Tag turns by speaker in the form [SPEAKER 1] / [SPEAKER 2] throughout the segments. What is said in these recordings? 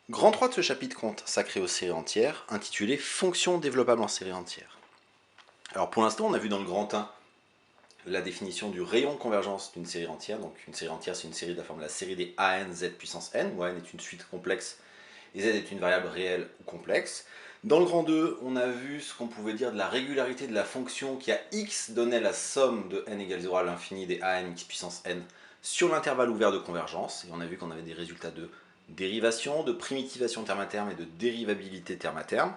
[SPEAKER 1] Grand 3 de ce chapitre consacré aux séries entières, intitulé Fonctions développables en séries entières. Alors pour l'instant, on a vu dans le grand 1 la définition du rayon de convergence d'une série entière. Donc une série entière, c'est une série de la forme de la série des AN Z puissance n, où n est une suite complexe et z est une variable réelle ou complexe. Dans le grand 2, on a vu ce qu'on pouvait dire de la régularité de la fonction qui à x donnait la somme de n égale 0 à l'infini des AN x puissance n sur l'intervalle ouvert de convergence. Et on a vu qu'on avait des résultats de dérivation, de primitivation terme à terme et de dérivabilité terme à terme.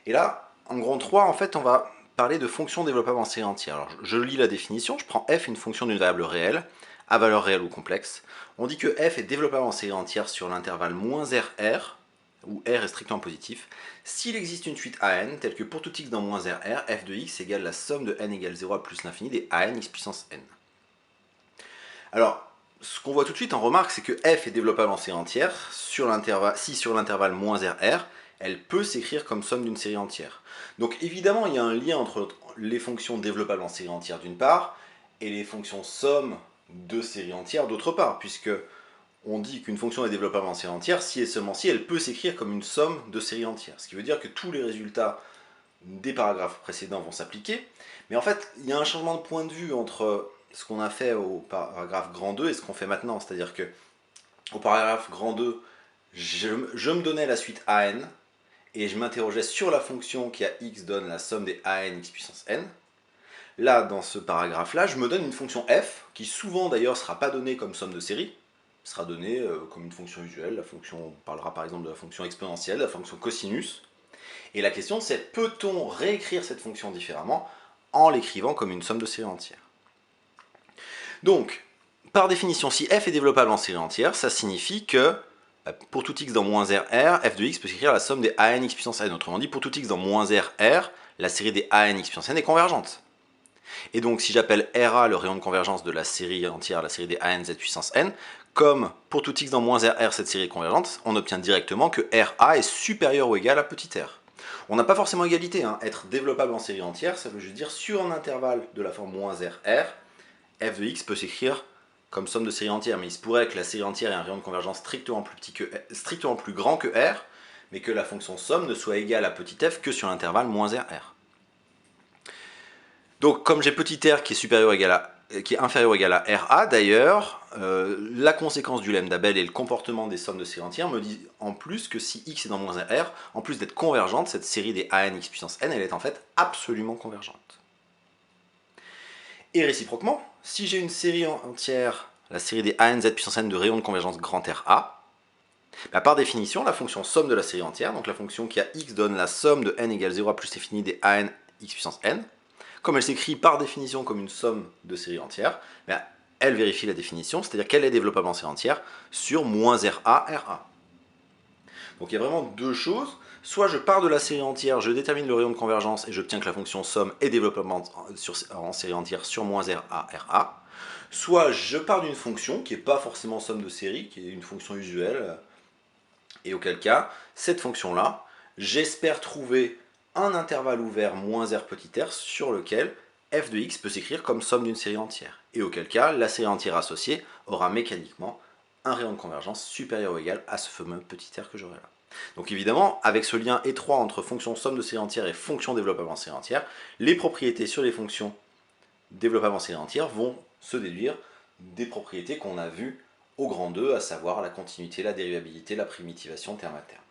[SPEAKER 1] Et là, en grand 3, en fait, on va parler de fonctions développables en série entière. Alors, je lis la définition, je prends f, une fonction d'une variable réelle, à valeur réelle ou complexe. On dit que f est développable en série entière sur l'intervalle -r, où r est strictement positif, s'il existe une suite an, telle que pour tout x dans -r, f de x égale la somme de n égale 0 à plus l'infini des an x puissance n. Alors, ce qu'on voit tout de suite en remarque, c'est que f est développable en série entière si sur l'intervalle -r, elle peut s'écrire comme somme d'une série entière. Donc évidemment, il y a un lien entre les fonctions développables en série entière d'une part, et les fonctions somme de série entière d'autre part, puisque on dit qu'une fonction est développable en série entière si et seulement si elle peut s'écrire comme une somme de série entière. Ce qui veut dire que tous les résultats des paragraphes précédents vont s'appliquer, mais en fait, il y a un changement de point de vue entre ce qu'on a fait au paragraphe grand 2 et ce qu'on fait maintenant. C'est-à-dire que au paragraphe grand 2, je me donnais la suite an, et je m'interrogeais sur la fonction qui à x donne la somme des an x puissance n. Là, dans ce paragraphe-là, je me donne une fonction f, qui souvent d'ailleurs ne sera pas donnée comme somme de série, sera donnée comme une fonction usuelle. La fonction, on parlera par exemple de la fonction exponentielle, la fonction cosinus. Et la question c'est, peut-on réécrire cette fonction différemment en l'écrivant comme une somme de série entière? Donc, par définition, si f est développable en série entière, ça signifie que pour tout x dans -r, f de x peut s'écrire la somme des an x puissance n. Autrement dit, pour tout x dans -r, la série des an x puissance n est convergente. Et donc, si j'appelle Ra le rayon de convergence de la série entière, la série des an z puissance n, comme pour tout x dans -r, cette série est convergente, on obtient directement que Ra est supérieur ou égal à petit r. On n'a pas forcément égalité, hein. Être développable en série entière, ça veut juste dire sur un intervalle de la forme -r, f de x peut s'écrire comme somme de série entière, mais il se pourrait que la série entière ait un rayon de convergence strictement plus grand que r, mais que la fonction somme ne soit égale à petit f que sur l'intervalle -r. Donc comme j'ai petit r qui est inférieur ou égal à Ra, d'ailleurs, la conséquence du lemme d'Abel et le comportement des sommes de séries entières me dit en plus que si x est dans -r, en plus d'être convergente, cette série des an x puissance n, elle est en fait absolument convergente. Et réciproquement, si j'ai une série entière, la série des an z puissance n de rayon de convergence grand Ra, bah par définition, la fonction somme de la série entière, donc la fonction qui à x donne la somme de n égale 0 à plus l'infini des an x puissance n, comme elle s'écrit par définition comme une somme de séries entières, bah, elle vérifie la définition, c'est-à-dire qu'elle est développable en série entière sur -Ra, Ra. Donc il y a vraiment deux choses. Soit je pars de la série entière, je détermine le rayon de convergence et j'obtiens que la fonction somme est développable en série entière sur -Ra, Ra. Soit je pars d'une fonction qui n'est pas forcément somme de série, qui est une fonction usuelle, et auquel cas, cette fonction-là, j'espère trouver un intervalle ouvert -r petit r sur lequel f de x peut s'écrire comme somme d'une série entière. Et auquel cas, la série entière associée aura mécaniquement un rayon de convergence supérieur ou égal à ce fameux petit r que j'aurai là. Donc évidemment, avec ce lien étroit entre fonction somme de série entière et fonction développable en série entière, les propriétés sur les fonctions développables en série entière vont se déduire des propriétés qu'on a vues au grand 2, à savoir la continuité, la dérivabilité, la primitivation terme à terme.